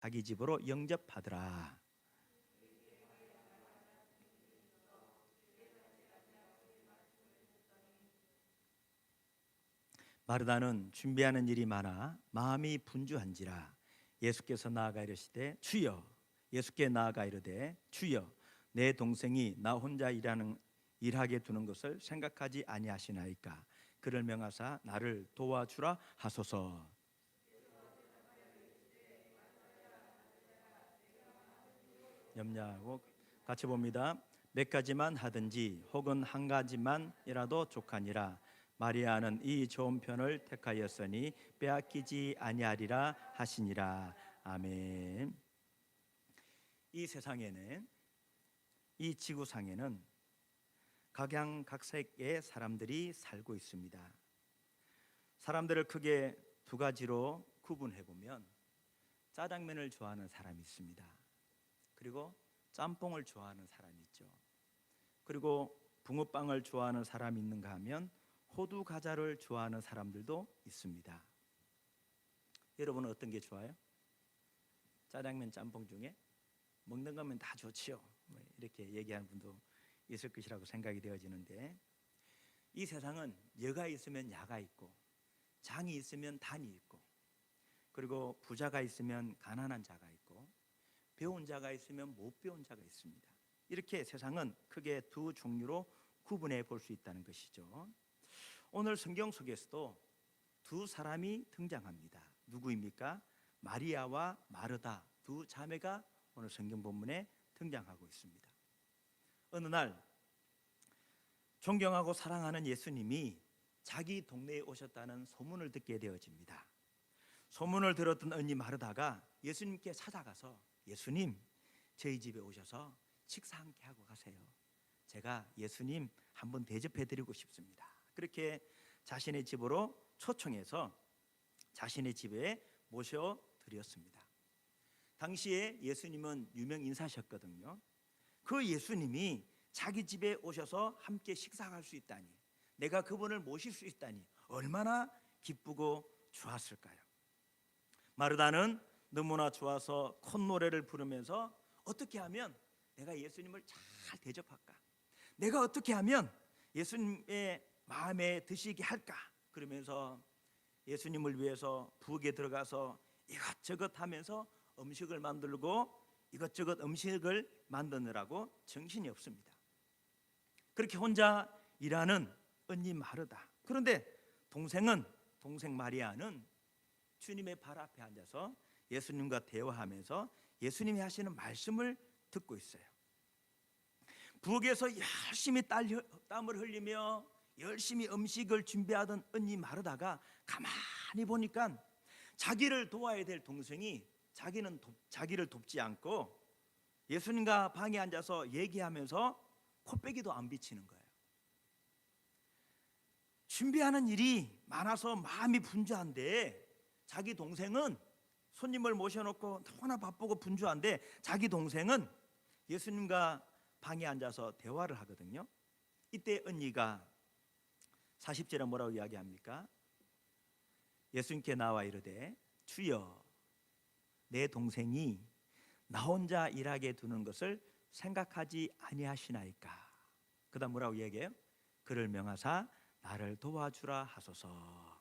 자기 집으로 영접하더라. 마르다는 준비하는 일이 많아 마음이 분주한지라 예수께서 나아가 이르시되 주여, 예수께 나아가 이르되 주여, 내 동생이 나 혼자 일하게 두는 것을 생각하지 아니하시나이까. 그를 명하사 나를 도와주라 하소서. 염려하고 같이 봅니다. 몇 가지만 하든지 혹은 한 가지만이라도 족하니라. 마리아는 이 좋은 편을 택하였으니 빼앗기지 아니하리라 하시니라. 아멘. 이 세상에는, 이 지구상에는 각양각색의 사람들이 살고 있습니다. 사람들을 크게 두 가지로 구분해 보면 짜장면을 좋아하는 사람이 있습니다. 그리고 짬뽕을 좋아하는 사람이 있죠. 그리고 붕어빵을 좋아하는 사람이 있는가 하면 호두 과자를 좋아하는 사람들도 있습니다. 여러분은 어떤 게 좋아요? 짜장면, 짬뽕 중에 먹는 거면 다 좋지요, 이렇게 얘기하는 분도 있을 것이라고 생각이 되어지는데, 이 세상은 여가 있으면 야가 있고 장이 있으면 단이 있고, 그리고 부자가 있으면 가난한 자가 있고, 배운 자가 있으면 못 배운 자가 있습니다. 이렇게 세상은 크게 두 종류로 구분해 볼 수 있다는 것이죠. 오늘 성경 속에서도 두 사람이 등장합니다. 누구입니까? 마리아와 마르다, 두 자매가 오늘 성경 본문에 등장하고 있습니다. 어느 날 존경하고 사랑하는 예수님이 자기 동네에 오셨다는 소문을 듣게 되어집니다. 소문을 들었던 언니 마르다가 예수님께 찾아가서 예수님, 저희 집에 오셔서 식사 함께 하고 가세요. 제가 예수님 한번 대접해 드리고 싶습니다. 그렇게 자신의 집으로 초청해서 자신의 집에 모셔드렸습니다. 당시에 예수님은 유명 인사셨거든요. 그 예수님이 자기 집에 오셔서 함께 식사할 수 있다니, 내가 그분을 모실 수 있다니 얼마나 기쁘고 좋았을까요? 마르다는 너무나 좋아서 콧노래를 부르면서 어떻게 하면 내가 예수님을 잘 대접할까? 내가 어떻게 하면 예수님의 마음에 드시게 할까? 그러면서 예수님을 위해서 부엌에 들어가서 이것저것 하면서 음식을 만들고 이것저것 음식을 만드느라고 정신이 없습니다. 그렇게 혼자 일하는 언니 마르다. 그런데 동생 마리아는 주님의 발 앞에 앉아서 예수님과 대화하면서 예수님이 하시는 말씀을 듣고 있어요. 부엌에서 열심히 땀을 흘리며 열심히 음식을 준비하던 언니 마르다가 가만히 보니까 자기를 도와야 될 동생이 자기를 돕지 않고 예수님과 방에 앉아서 얘기하면서 코빼기도 안 비치는 거예요. 준비하는 일이 많아서 마음이 분주한데 자기 동생은 손님을 모셔놓고 너무나 바쁘고 분주한데 자기 동생은 예수님과 방에 앉아서 대화를 하거든요. 이때 언니가 40절에 뭐라고 이야기합니까? 예수님께 나와 이르되 주여, 내 동생이 나 혼자 일하게 두는 것을 생각하지 아니하시나이까. 그 다음 뭐라고 얘기해요? 그를 명하사 나를 도와주라 하소서.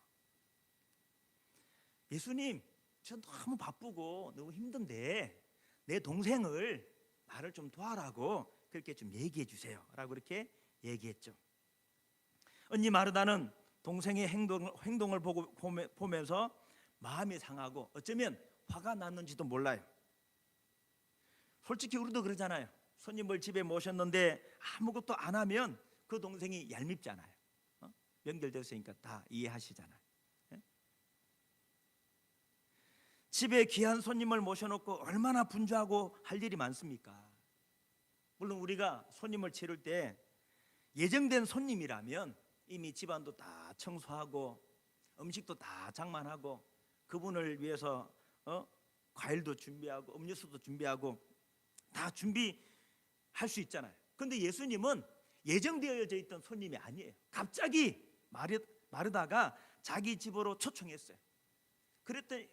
예수님, 저 너무 바쁘고 너무 힘든데 내 동생을 나를 좀 도와라고 그렇게 좀 얘기해 주세요 라고 그렇게 얘기했죠. 언니 마르다는 동생의 행동을 보면서 마음이 상하고 어쩌면 화가 났는지도 몰라요. 솔직히 우리도 그러잖아요. 손님을 집에 모셨는데 아무것도 안 하면 그 동생이 얄밉잖아요. 연결됐으니까 다 이해하시잖아요. 집에 귀한 손님을 모셔놓고 얼마나 분주하고 할 일이 많습니까? 물론 우리가 손님을 치를 때 예정된 손님이라면 이미 집안도 다 청소하고 음식도 다 장만하고 그분을 위해서 과일도 준비하고 음료수도 준비하고 다 준비할 수 있잖아요. 그런데 예수님은 예정되어져 있던 손님이 아니에요. 갑자기 마르다가 자기 집으로 초청했어요.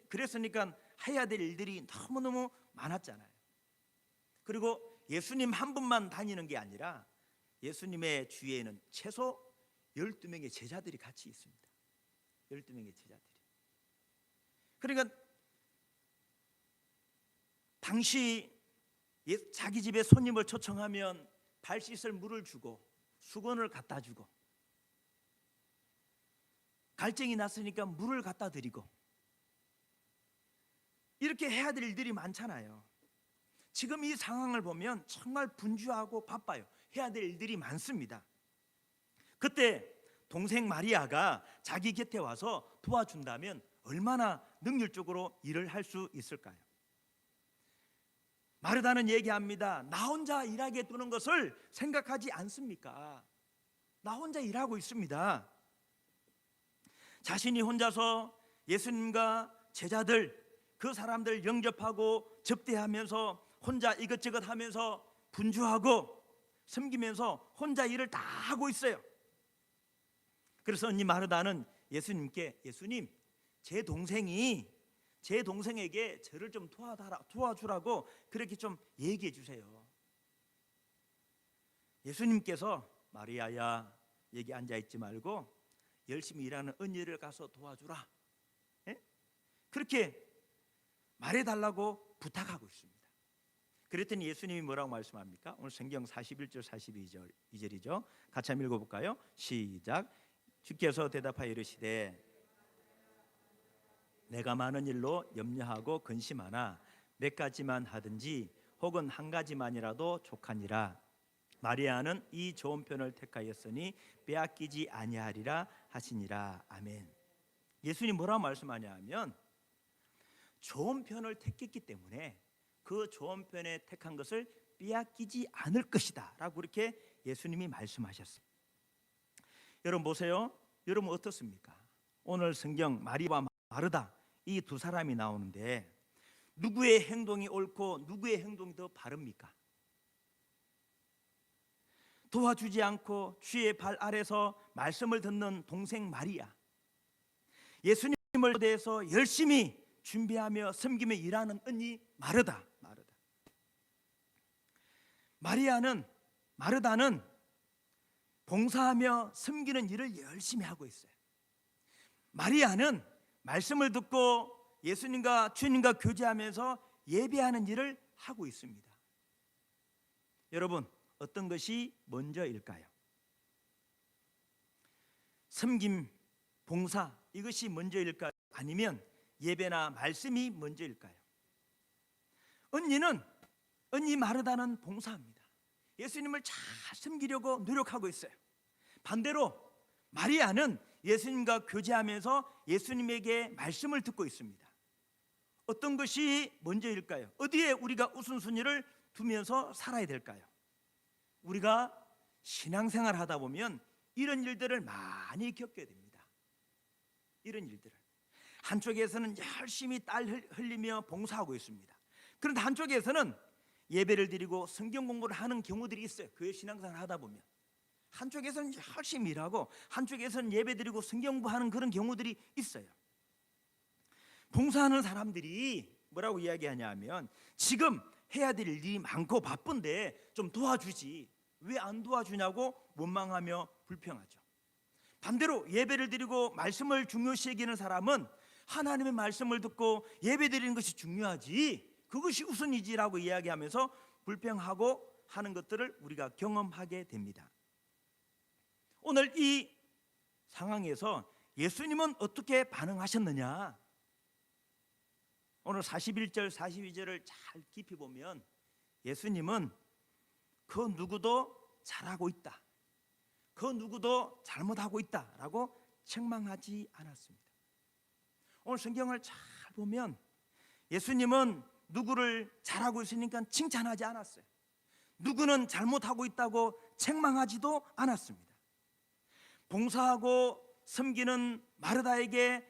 그랬으니까 해야 될 일들이 너무너무 많았잖아요. 그리고 예수님 한 분만 다니는 게 아니라 예수님의 주위에는 최소 12명의 제자들이 같이 있습니다. 12명의 제자들이. 그러니까 당시 자기 집에 손님을 초청하면 발 씻을 물을 주고 수건을 갖다 주고, 갈증이 났으니까 물을 갖다 드리고, 이렇게 해야 될 일들이 많잖아요. 지금 이 상황을 보면 정말 분주하고 바빠요. 해야 될 일들이 많습니다. 그때 동생 마리아가 자기 곁에 와서 도와준다면 얼마나 능률적으로 일을 할 수 있을까요? 마르다는 얘기합니다. 나 혼자 일하게 두는 것을 생각하지 않습니까? 나 혼자 일하고 있습니다. 자신이 혼자서 예수님과 제자들, 그 사람들 영접하고 접대하면서 혼자 이것저것 하면서 분주하고 섬기면서 혼자 일을 다 하고 있어요. 그래서 언니 마르다는 예수님께, 예수님, 제 동생에게 저를 좀 도와주라고 그렇게 좀 얘기해 주세요. 예수님께서 마리아야, 여기 앉아 있지 말고 열심히 일하는 언니를 가서 도와주라, 그렇게 말해달라고 부탁하고 있습니다. 그랬더니 예수님이 뭐라고 말씀합니까? 오늘 성경 41절 42절이죠. 같이 한번 읽어볼까요? 시작. 주께서 대답하여 이르시되 내가 많은 일로 염려하고 근심하나 몇 가지만 하든지 혹은 한 가지만이라도 족하니라. 마리아는 이 좋은 편을 택하였으니 빼앗기지 아니하리라 하시니라. 아멘. 예수님 뭐라고 말씀하냐 하면 좋은 편을 택했기 때문에 그 좋은 편에 택한 것을 빼앗기지 않을 것이다 라고 그렇게 예수님이 말씀하셨어요. 여러분 보세요. 여러분 어떻습니까? 오늘 성경 마리아와 마르다 이 두 사람이 나오는데 누구의 행동이 옳고 누구의 행동이 더 바릅니까? 도와주지 않고 주의 발 아래서 말씀을 듣는 동생 마리아, 예수님을 대해서 열심히 준비하며 섬기며 일하는 언니 마르다. 마르다는 봉사하며 섬기는 일을 열심히 하고 있어요. 마리아는 말씀을 듣고 예수님과 주님과 교제하면서 예배하는 일을 하고 있습니다. 여러분 어떤 것이 먼저일까요? 섬김, 봉사 이것이 먼저일까요? 아니면 예배나 말씀이 먼저일까요? 언니 마르다는 봉사합니다. 예수님을 잘 섬기려고 노력하고 있어요. 반대로 마리아는 예수님과 교제하면서 예수님에게 말씀을 듣고 있습니다. 어떤 것이 먼저일까요? 어디에 우리가 우선순위를 두면서 살아야 될까요? 우리가 신앙생활 하다 보면 이런 일들을 많이 겪게 됩니다. 이런 일들을 한쪽에서는 열심히 땀 흘리며 봉사하고 있습니다. 그런데 한쪽에서는 예배를 드리고 성경 공부를 하는 경우들이 있어요. 교회 신앙생활 하다 보면 한쪽에서는 열심히 일하고 한쪽에서는 예배 드리고 성경 공부하는 그런 경우들이 있어요. 봉사하는 사람들이 뭐라고 이야기하냐 하면 지금 해야 될 일이 많고 바쁜데 좀 도와주지 왜 안 도와주냐고 원망하며 불평하죠. 반대로 예배를 드리고 말씀을 중요시 여기는 사람은 하나님의 말씀을 듣고 예배 드리는 것이 중요하지 그것이 우선이지라고 이야기하면서 불평하고 하는 것들을 우리가 경험하게 됩니다. 오늘 이 상황에서 예수님은 어떻게 반응하셨느냐? 오늘 41절 42절을 잘 깊이 보면 예수님은 그 누구도 잘하고 있다, 그 누구도 잘못하고 있다라고 책망하지 않았습니다. 오늘 성경을 잘 보면 예수님은 누구를 잘하고 있으니까 칭찬하지 않았어요. 누구는 잘못하고 있다고 책망하지도 않았습니다. 봉사하고 섬기는 마르다에게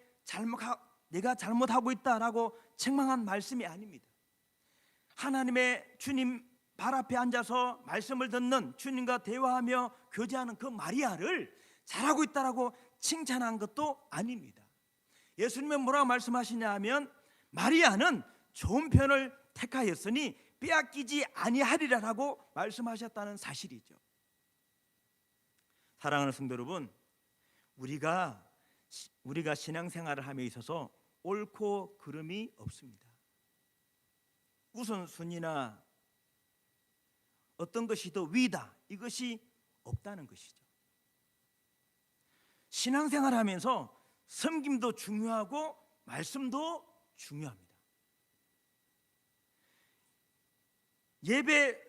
내가 잘못하고 있다라고 책망한 말씀이 아닙니다. 하나님의 주님 발 앞에 앉아서 말씀을 듣는 주님과 대화하며 교제하는 그 마리아를 잘하고 있다라고 칭찬한 것도 아닙니다. 예수님은 뭐라고 말씀하시냐 하면 마리아는 좋은 편을 택하였으니 빼앗기지 아니하리라고 말씀하셨다는 사실이죠. 사랑하는 성도 여러분, 우리가 신앙생활을 함에 있어서 옳고 그름이 없습니다. 우선순위나 어떤 것이 더 위다, 이것이 없다는 것이죠. 신앙생활을 하면서 섬김도 중요하고 말씀도 중요합니다. 예배,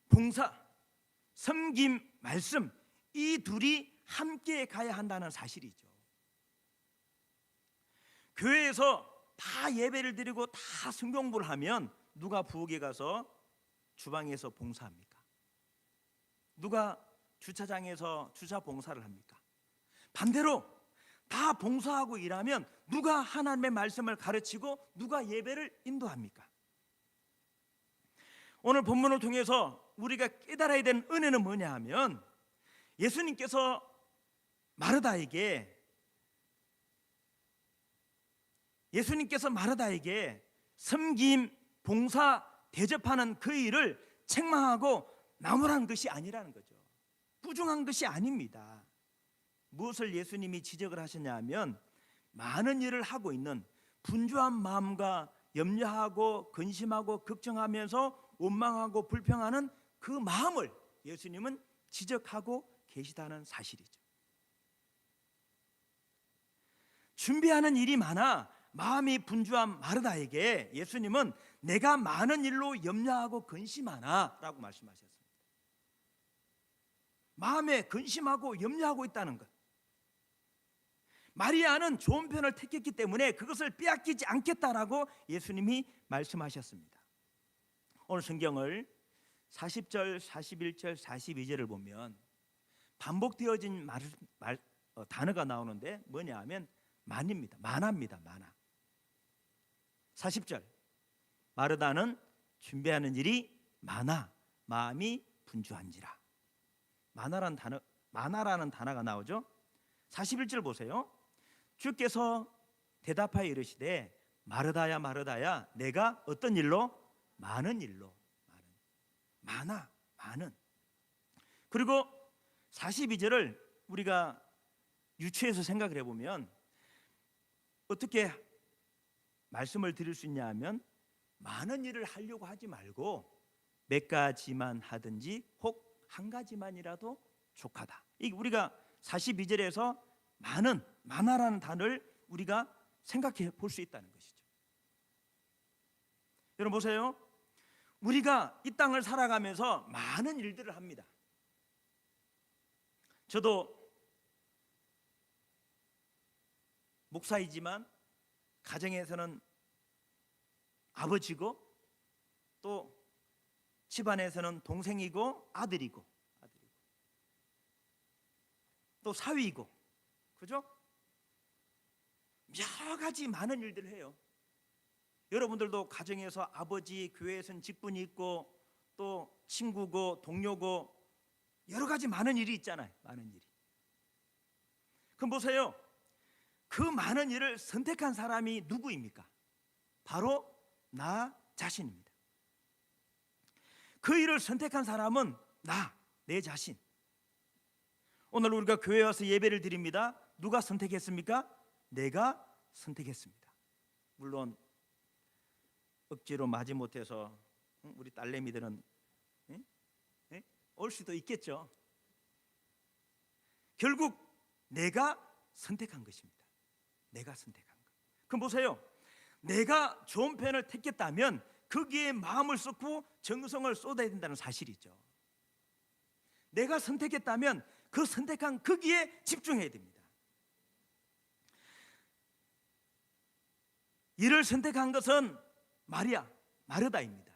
봉사, 섬김, 말씀, 이 둘이 함께 가야 한다는 사실이죠. 교회에서 다 예배를 드리고 다 성경공부를 하면 누가 부엌에 가서 주방에서 봉사합니까? 누가 주차장에서 주차 봉사를 합니까? 반대로 다 봉사하고 일하면 누가 하나님의 말씀을 가르치고 누가 예배를 인도합니까? 오늘 본문을 통해서 우리가 깨달아야 되는 은혜는 뭐냐 하면 예수님께서 마르다에게 섬김, 봉사, 대접하는 그 일을 책망하고 나무라는 것이 아니라는 거죠. 부정한 것이 아닙니다. 무엇을 예수님이 지적을 하셨냐 하면 많은 일을 하고 있는 분주한 마음과 염려하고 근심하고 걱정하면서 원망하고 불평하는 그 마음을 예수님은 지적하고 계시다는 사실이죠. 준비하는 일이 많아 마음이 분주한 마르다에게 예수님은 내가 많은 일로 염려하고 근심하나 라고 말씀하셨습니다. 마음에 근심하고 염려하고 있다는 것. 마리아는 좋은 편을 택했기 때문에 그것을 빼앗기지 않겠다라고 예수님이 말씀하셨습니다. 오늘 성경을 40절, 41절, 42절을 보면 반복되어진 단어가 나오는데 뭐냐 하면 만입니다. 만화입니다. 만화. 40절, 마르다는 준비하는 일이 많아 마음이 분주한지라. 만화라는 단어가 나오죠. 41절 보세요. 주께서 대답하여 이르시되 마르다야 마르다야 내가 어떤 일로? 많은 일로. 많은. 그리고 42절을 우리가 유추해서 생각을 해보면 어떻게 말씀을 드릴 수 있냐 하면 많은 일을 하려고 하지 말고 몇 가지만 하든지 혹 한 가지만이라도 족하다. 이게 우리가 42절에서 많아라는 단어를 우리가 생각해 볼 수 있다는 것이죠. 여러분 보세요. 우리가 이 땅을 살아가면서 많은 일들을 합니다. 저도 목사이지만 가정에서는 아버지고 또 집안에서는 동생이고 아들이고 또 사위이고, 그죠? 여러 가지 많은 일들을 해요. 여러분들도 가정에서 아버지, 교회에서는 직분이 있고 또 친구고 동료고 여러 가지 많은 일이 있잖아요. 많은 일이. 그럼 보세요. 그 많은 일을 선택한 사람이 누구입니까? 바로 나 자신입니다. 그 일을 선택한 사람은 내 자신. 오늘 우리가 교회에 와서 예배를 드립니다. 누가 선택했습니까? 내가 선택했습니다. 물론 억지로 마지못해서 우리 딸내미들은 올 수도 있겠죠. 결국 내가 선택한 것입니다. 내가 선택한 것. 그럼 보세요. 내가 좋은 편을 택했다면 거기에 마음을 쏟고 정성을 쏟아야 된다는 사실이죠. 내가 선택했다면 그 선택한 거기에 집중해야 됩니다. 이를 선택한 것은 마르다입니다.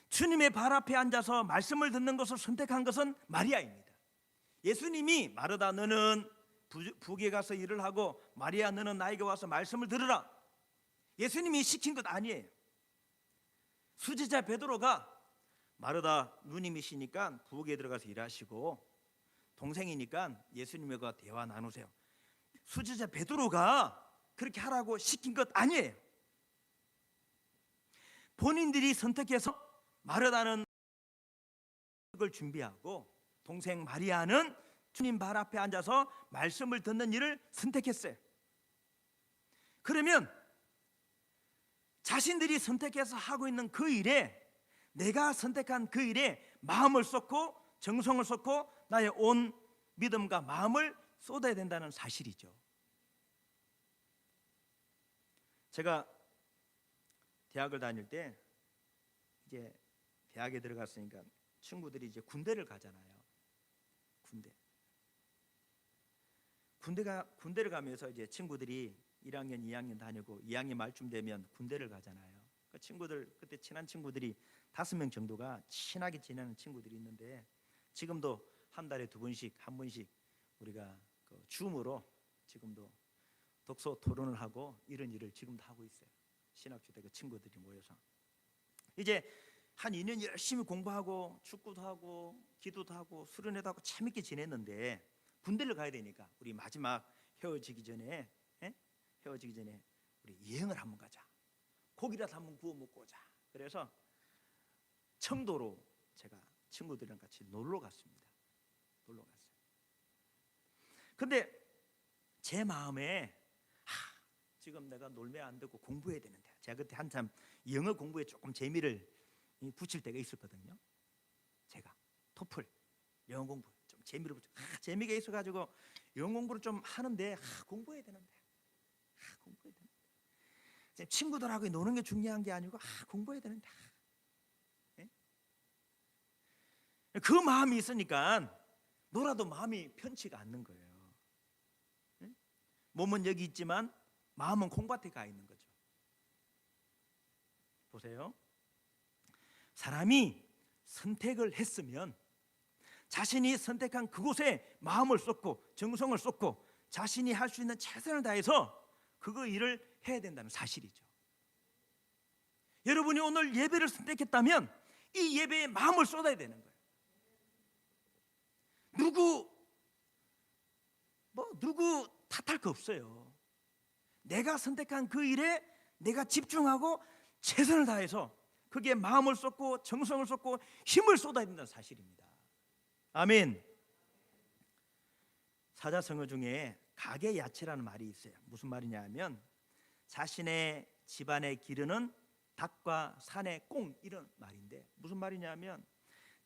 주님의 발 앞에 앉아서 말씀을 듣는 것을 선택한 것은 마리아입니다. 예수님이 마르다 너는 부엌에 가서 일을 하고 마리아 너는 나에게 와서 말씀을 들으라. 예수님이 시킨 것 아니에요. 수제자 베드로가 마르다 누님이시니까 부엌에 들어가서 일하시고 동생이니까 예수님과 대화 나누세요. 수제자 베드로가 그렇게 하라고 시킨 것 아니에요. 본인들이 선택해서 마르다는 걸 준비하고 동생 마리아는 주님 발 앞에 앉아서 말씀을 듣는 일을 선택했어요. 그러면 자신들이 선택해서 하고 있는 그 일에, 내가 선택한 그 일에 마음을 쏟고 정성을 쏟고 나의 온 믿음과 마음을 쏟아야 된다는 사실이죠. 제가 대학을 다닐 때 이제 대학에 들어갔으니까 친구들이 이제 군대를 가잖아요. 군대를 가면서 이제 친구들이 1학년, 2학년 다니고 2학년 말쯤 되면 군대를 가잖아요. 그 친구들, 그때 친한 친구들이 5명 정도가 친하게 지내는 친구들이 있는데, 지금도 한 달에 2번씩, 한 번씩 우리가 그 줌으로 지금도 독서 토론을 하고 이런 일을 지금도 하고 있어요. 신학주대 그 친구들이 모여서 이제 한 2년 열심히 공부하고 축구도 하고 기도도 하고 수련회도 하고 재밌게 지냈는데, 군대를 가야 되니까 우리 마지막 헤어지기 전에 우리 여행을 한번 가자. 고기라도 한번 구워 먹고 오자. 그래서 청도로 제가 친구들이랑 같이 놀러 갔습니다. 근데 제 마음에 지금 내가 놀면 안 되고 공부해야 되는데, 제가 그때 한참 영어 공부에 조금 재미를 붙일 때가 있었거든요. 제가 토플 영어 공부 좀 재미를 붙여 재미가 있어가지고 영어 공부를 좀 하는데 공부해야 되는데 친구들하고 노는 게 중요한 게 아니고 공부해야 되는데 그 마음이 있으니까 놀아도 마음이 편치가 않는 거예요. 몸은 여기 있지만 마음은 콩밭에 가 있는 거죠. 보세요. 사람이 선택을 했으면 자신이 선택한 그곳에 마음을 쏟고 정성을 쏟고 자신이 할 수 있는 최선을 다해서 그거 일을 해야 된다는 사실이죠. 여러분이 오늘 예배를 선택했다면 이 예배에 마음을 쏟아야 되는 거예요. 누구 탓할 거 없어요. 내가 선택한 그 일에 내가 집중하고 최선을 다해서 거기에 마음을 쏟고 정성을 쏟고 힘을 쏟아야 된다는 사실입니다. 아멘. 사자성어 중에 가계야채라는 말이 있어요. 무슨 말이냐 하면 자신의 집안에 기르는 닭과 산의 꽁, 이런 말인데 무슨 말이냐 하면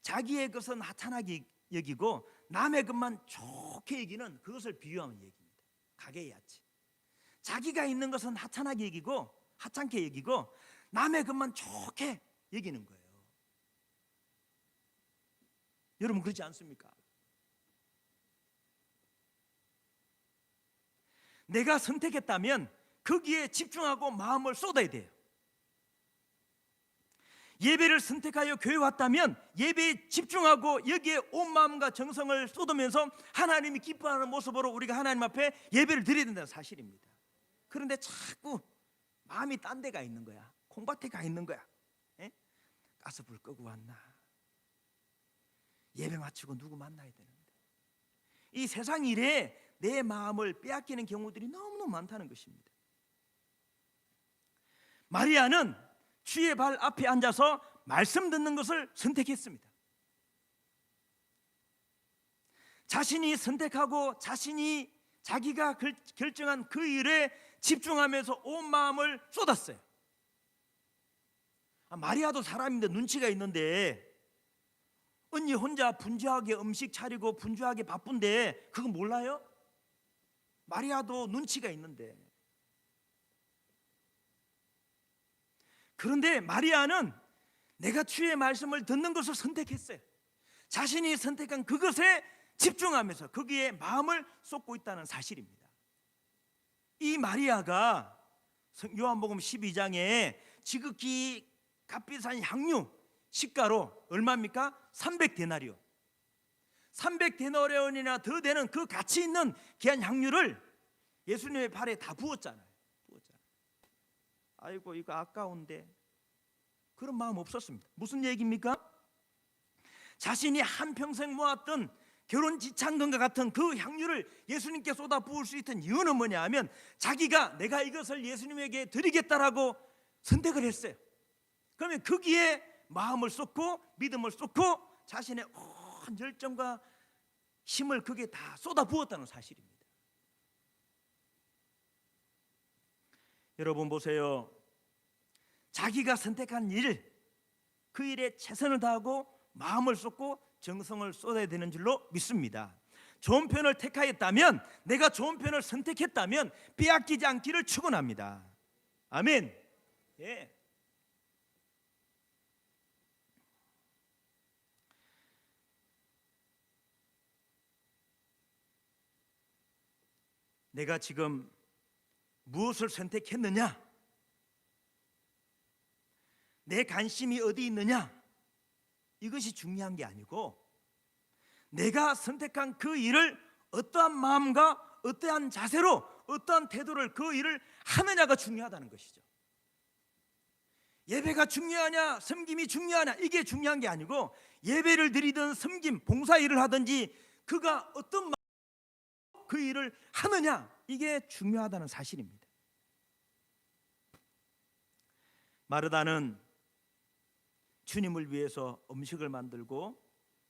자기의 것은 하찮게 여기고 남의 것만 좋게 여기는 그것을 비유하는 얘기입니다. 가계야채. 자기가 있는 것은 하찮게 여기고 남의 것만 좋게 여기는 거예요. 여러분 그렇지 않습니까? 내가 선택했다면 거기에 집중하고 마음을 쏟아야 돼요. 예배를 선택하여 교회 왔다면 예배에 집중하고 여기에 온 마음과 정성을 쏟으면서 하나님이 기뻐하는 모습으로 우리가 하나님 앞에 예배를 드려야 된다는 사실입니다. 그런데 자꾸 마음이 딴 데 가 있는 거야. 콩밭에 가 있는 거야. 가서 불 끄고 왔나? 예배 마치고 누구 만나야 되는데. 이 세상 일에 내 마음을 빼앗기는 경우들이 너무너무 많다는 것입니다. 마리아는 주의 발 앞에 앉아서 말씀 듣는 것을 선택했습니다. 자신이 선택하고 자기가 결정한 그 일에 집중하면서 온 마음을 쏟았어요. 마리아도 사람인데 눈치가 있는데 언니 혼자 분주하게 음식 차리고 분주하게 바쁜데 그거 몰라요? 마리아도 눈치가 있는데. 그런데 마리아는 내가 주의 말씀을 듣는 것을 선택했어요. 자신이 선택한 그것에 집중하면서 거기에 마음을 쏟고 있다는 사실입니다. 이 마리아가 요한복음 12장에 지극히 값비싼 향유 시가로 얼마입니까? 300데나리온. 300데나리온이나 더 되는 그 가치 있는 귀한 향유를 예수님의 발에 다 부었잖아요. 아이고 이거 아까운데. 그런 마음 없었습니다. 무슨 얘기입니까? 자신이 한평생 모았던 결혼 지창금과 같은 그 향유를 예수님께 쏟아 부을 수 있던 이유는 뭐냐 하면 자기가 내가 이것을 예수님에게 드리겠다라고 선택을 했어요. 그러면 거기에 마음을 쏟고 믿음을 쏟고 자신의 온 열정과 힘을 거기에 다 쏟아 부었다는 사실입니다. 여러분 보세요. 자기가 선택한 일, 그 일에 최선을 다하고 마음을 쏟고 정성을 쏟아야 되는 줄로 믿습니다. 좋은 편을 택하였다면, 내가 좋은 편을 선택했다면 빼앗기지 않기를 축원합니다. 아멘. 예. 내가 지금 무엇을 선택했느냐? 내 관심이 어디 있느냐? 이것이 중요한 게 아니고 내가 선택한 그 일을 어떠한 마음과 어떠한 자세로 어떠한 태도를 그 일을 하느냐가 중요하다는 것이죠. 예배가 중요하냐 섬김이 중요하냐 이게 중요한 게 아니고 예배를 드리든 섬김 봉사 일을 하든지 그가 어떤 마음으로 그 일을 하느냐 이게 중요하다는 사실입니다. 마르다는 주님을 위해서 음식을 만들고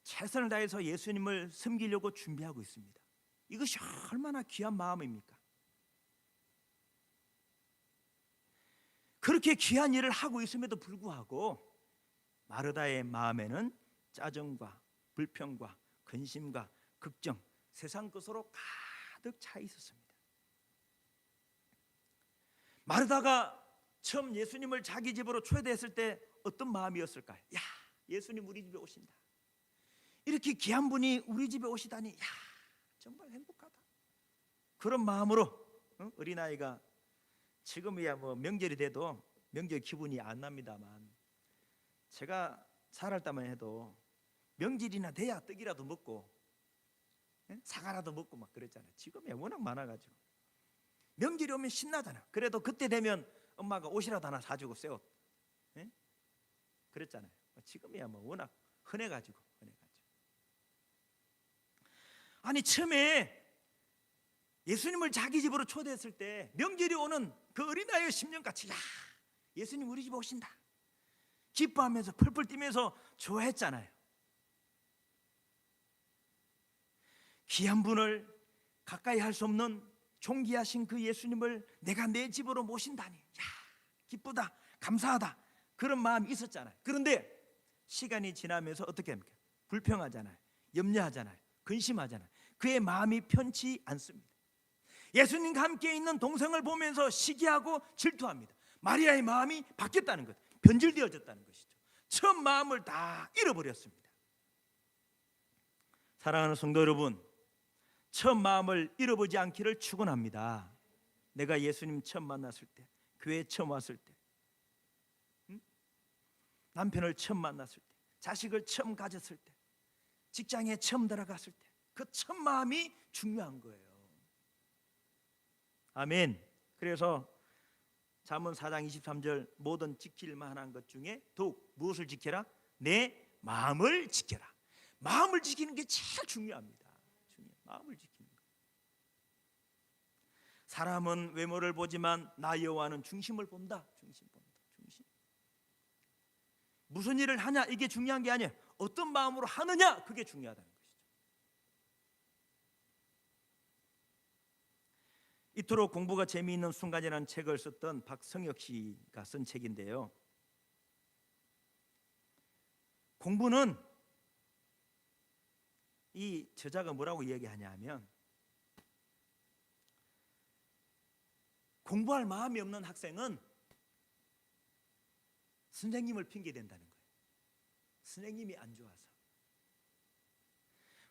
최선을 다해서 예수님을 섬기려고 준비하고 있습니다. 이것이 얼마나 귀한 마음입니까? 그렇게 귀한 일을 하고 있음에도 불구하고 마르다의 마음에는 짜증과 불평과 근심과 걱정, 세상 것으로 가득 차 있었습니다. 마르다가 처음 예수님을 자기 집으로 초대했을 때 어떤 마음이었을까요? 야, 예수님 우리 집에 오신다. 이렇게 귀한 분이 우리 집에 오시다니, 야, 정말 행복하다. 그런 마음으로 어린아이가 지금이야 뭐 명절이 돼도 명절 기분이 안 납니다만 제가 살할 때만 해도 명절이나 돼야 떡이라도 먹고 사과라도 먹고 막 그랬잖아요. 지금이야 워낙 많아가지고 명절이 오면 신나잖아. 그래도 그때 되면 엄마가 옷이라도 하나 사주고 새옷 그랬잖아요. 지금이야 뭐 워낙 흔해가지고. 아니 처음에 예수님을 자기 집으로 초대했을 때 명절이 오는 그 어린아이의 심령같이 야 예수님 우리 집에 오신다 기뻐하면서 펄펄 뛰면서 좋아했잖아요. 귀한 분을 가까이 할 수 없는 존귀하신 그 예수님을 내가 내 집으로 모신다니 야 기쁘다 감사하다 그런 마음이 있었잖아요. 그런데 시간이 지나면서 어떻게 합니까? 불평하잖아요. 염려하잖아요. 근심하잖아요. 그의 마음이 편치 않습니다. 예수님과 함께 있는 동생을 보면서 시기하고 질투합니다. 마리아의 마음이 바뀌었다는 것, 변질되어졌다는 것이죠. 처음 마음을 다 잃어버렸습니다. 사랑하는 성도 여러분, 처음 마음을 잃어버리지 않기를 축원합니다. 내가 예수님 처음 만났을 때, 교회에 처음 왔을 때, 남편을 처음 만났을 때, 자식을 처음 가졌을 때, 직장에 처음 들어갔을 때, 그 첫 마음이 중요한 거예요. 아멘. 그래서 잠언 4장 23절 모든 지킬 만한 것 중에 더욱 무엇을 지켜라? 내 마음을 지켜라. 마음을 지키는 게 제일 중요합니다. 마음을 지키는 거. 사람은 외모를 보지만 나 여호와는 중심을 본다. 중심. 무슨 일을 하냐 이게 중요한 게 아니에요. 어떤 마음으로 하느냐 그게 중요하다는 것이죠. 이토록 공부가 재미있는 순간이라는 책을 썼던 박성혁 씨가 쓴 책인데요. 공부는 이 저자가 뭐라고 얘기하냐 하면 공부할 마음이 없는 학생은 선생님을 핑계댄다는 거예요. 선생님이 안 좋아서.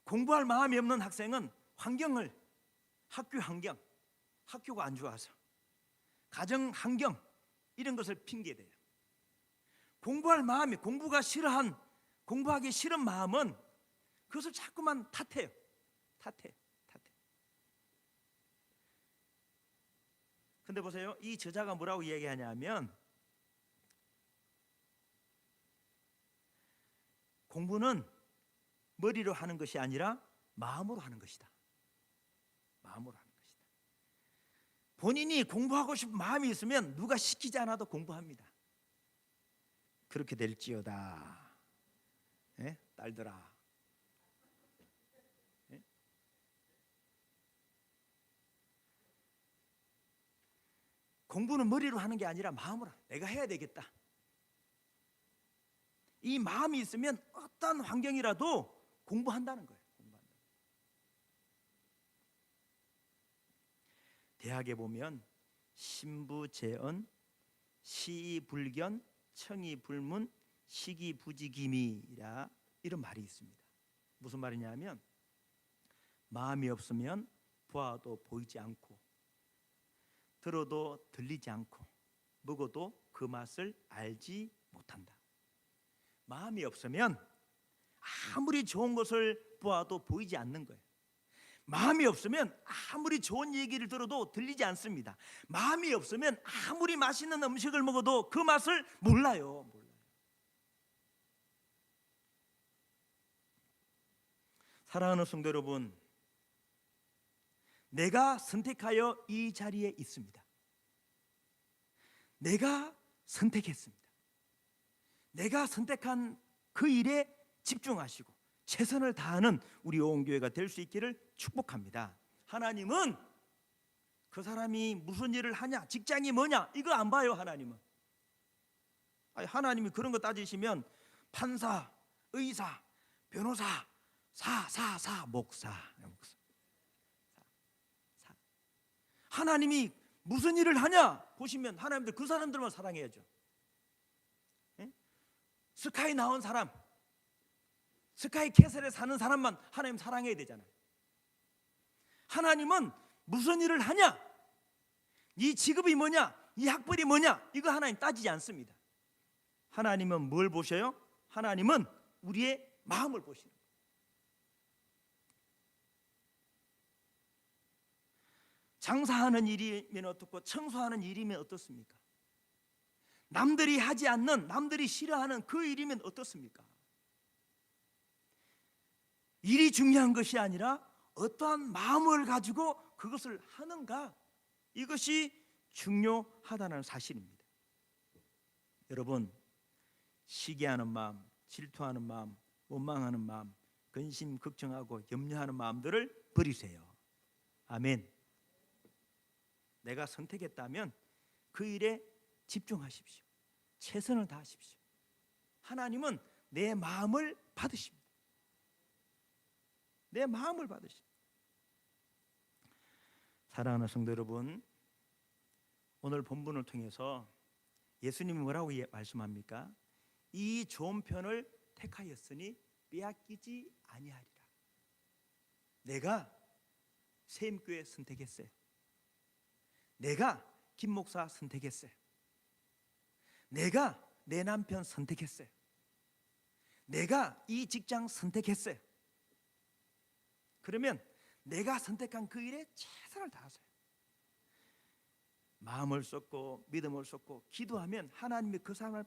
공부할 마음이 없는 학생은 환경을 학교 환경, 학교가 안 좋아서 가정 환경 이런 것을 핑계대요. 공부할 마음이 공부하기 싫은 마음은 그것을 자꾸만 탓해요. 근데 보세요. 이 저자가 뭐라고 얘기하냐면 공부는 머리로 하는 것이 아니라 마음으로 하는 것이다. 마음으로 하는 것이다. 본인이 공부하고 싶은 마음이 있으면 누가 시키지 않아도 공부합니다. 그렇게 될지어다. 예? 딸들아. 예? 공부는 머리로 하는 게 아니라 마음으로. 내가 해야 되겠다. 이 마음이 있으면 어떤 환경이라도 공부한다는 거예요. 대학에 보면 신부재언, 시불견, 청이불문, 시기부지기미라 이런 말이 있습니다. 무슨 말이냐면 마음이 없으면 보아도 보이지 않고 들어도 들리지 않고 먹어도 그 맛을 알지 못한다. 마음이 없으면 아무리 좋은 것을 보아도 보이지 않는 거예요. 마음이 없으면 아무리 좋은 얘기를 들어도 들리지 않습니다. 마음이 없으면 아무리 맛있는 음식을 먹어도 그 맛을 몰라요. 사랑하는 성도 여러분, 내가 선택하여 이 자리에 있습니다. 내가 선택했습니다. 내가 선택한 그 일에 집중하시고 최선을 다하는 우리 오온교회가 될 수 있기를 축복합니다. 하나님은 그 사람이 무슨 일을 하냐, 직장이 뭐냐 이거 안 봐요. 하나님은 하나님이 그런 거 따지시면 판사, 의사, 변호사, 목사. 하나님이 무슨 일을 하냐 보시면 하나님들 그 사람들만 사랑해야죠. 스카이 나온 사람, 스카이 캐슬에 사는 사람만 하나님 사랑해야 되잖아요. 하나님은 무슨 일을 하냐, 이 직업이 뭐냐, 이 학벌이 뭐냐 이거 하나님 따지지 않습니다. 하나님은 뭘 보셔요? 하나님은 우리의 마음을 보시는 거예요. 장사하는 일이면 어떻고 청소하는 일이면 어떻습니까? 남들이 하지 않는, 남들이 싫어하는 그 일이면 어떻습니까? 일이 중요한 것이 아니라 어떠한 마음을 가지고 그것을 하는가, 이것이 중요하다는 사실입니다. 여러분, 시기하는 마음, 질투하는 마음, 원망하는 마음, 근심, 걱정하고 염려하는 마음들을 버리세요. 아멘. 내가 선택했다면 그 일에 집중하십시오. 최선을 다하십시오. 하나님은 내 마음을 받으십니다. 내 마음을 받으십니다. 사랑하는 성도 여러분, 오늘 본문을 통해서 예수님이 뭐라고 말씀합니까? 이 좋은 편을 택하였으니 빼앗기지 아니하리라. 내가 세임교회 선택했어요. 내가 김 목사 선택했어요. 내가 내 남편 선택했어요. 내가 이 직장 선택했어요. 그러면 내가 선택한 그 일에 최선을 다하세요. 마음을 쏟고 믿음을 쏟고 기도하면 하나님이 그 사람을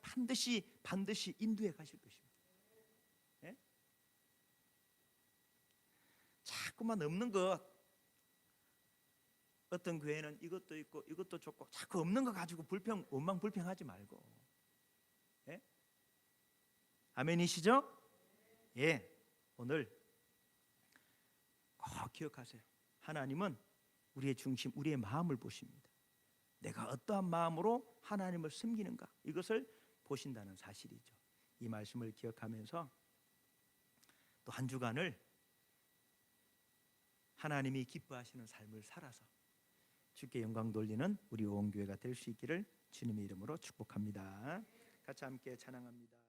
반드시 인도해 가실 것입니다. 예? 자꾸만 없는 것, 어떤 교회는 이것도 있고 이것도 좋고 자꾸 없는 거 가지고 원망 불평하지 말고, 예? 아멘이시죠? 예. 오늘 꼭 기억하세요. 하나님은 우리의 중심, 우리의 마음을 보십니다. 내가 어떠한 마음으로 하나님을 섬기는가, 이것을 보신다는 사실이죠. 이 말씀을 기억하면서 또 한 주간을 하나님이 기뻐하시는 삶을 살아서 주께 영광 돌리는 우리 오온교회가 될 수 있기를 주님의 이름으로 축복합니다. 같이 함께 찬양합니다.